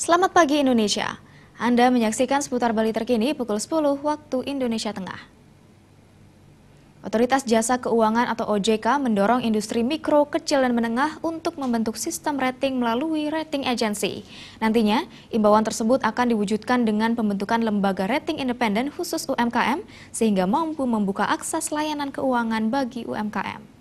Selamat pagi Indonesia. Anda menyaksikan seputar Bali terkini pukul 10 waktu Indonesia Tengah. Otoritas Jasa Keuangan atau OJK mendorong industri mikro, kecil, dan menengah untuk membentuk sistem rating melalui rating agency. Nantinya, imbauan tersebut akan diwujudkan dengan pembentukan lembaga rating independen khusus UMKM sehingga mampu membuka akses layanan keuangan bagi UMKM.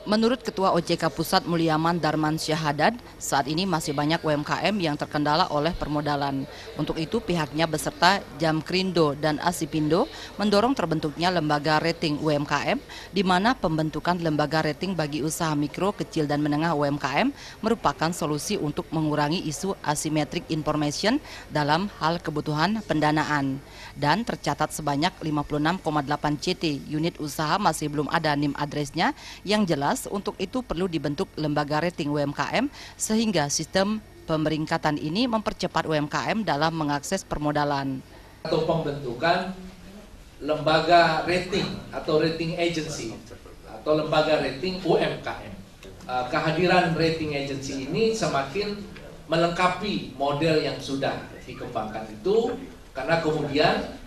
Menurut Ketua OJK Pusat Mulyaman Darman Syahadad, saat ini masih banyak UMKM yang terkendala oleh permodalan. Untuk itu pihaknya beserta Jamkrindo dan Asipindo mendorong terbentuknya lembaga rating UMKM, di mana pembentukan lembaga rating bagi usaha mikro, kecil, dan menengah UMKM merupakan solusi untuk mengurangi isu asymmetric information dalam hal kebutuhan pendanaan. Dan tercatat sebanyak 56,8 CT unit usaha masih belum ada NIM address-nya yang jelas. Untuk itu perlu dibentuk lembaga rating UMKM sehingga sistem pemeringkatan ini mempercepat UMKM dalam mengakses permodalan. Atau pembentukan lembaga rating atau rating agency atau lembaga rating UMKM. Kehadiran rating agency ini semakin melengkapi model yang sudah dikembangkan itu, karena kemudian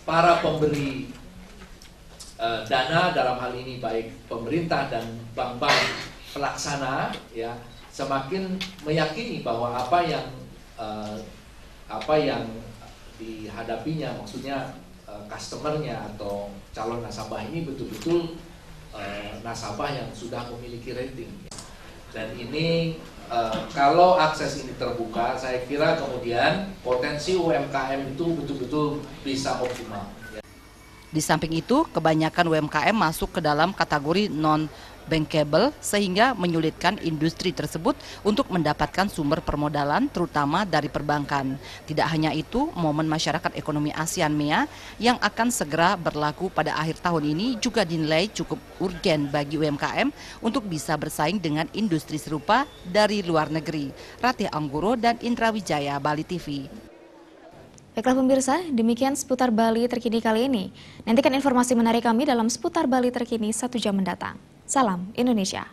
para pemberi dana dalam hal ini baik pemerintah dan bank-bank pelaksana ya semakin meyakini bahwa apa yang dihadapinya, maksudnya customernya atau calon nasabah ini betul-betul nasabah yang sudah memiliki rating. Dan ini kalau akses ini terbuka, saya kira kemudian potensi UMKM itu betul-betul bisa optimal. Di samping itu, kebanyakan UMKM masuk ke dalam kategori non-bankable sehingga menyulitkan industri tersebut untuk mendapatkan sumber permodalan terutama dari perbankan. Tidak hanya itu, momen masyarakat ekonomi ASEAN MEA yang akan segera berlaku pada akhir tahun ini juga dinilai cukup urgen bagi UMKM untuk bisa bersaing dengan industri serupa dari luar negeri. Ratih Anggoro dan Indra Wijaya, Bali TV. Baiklah pemirsa, demikian seputar Bali terkini kali ini. Nantikan informasi menarik kami dalam seputar Bali terkini 1 jam mendatang. Salam Indonesia.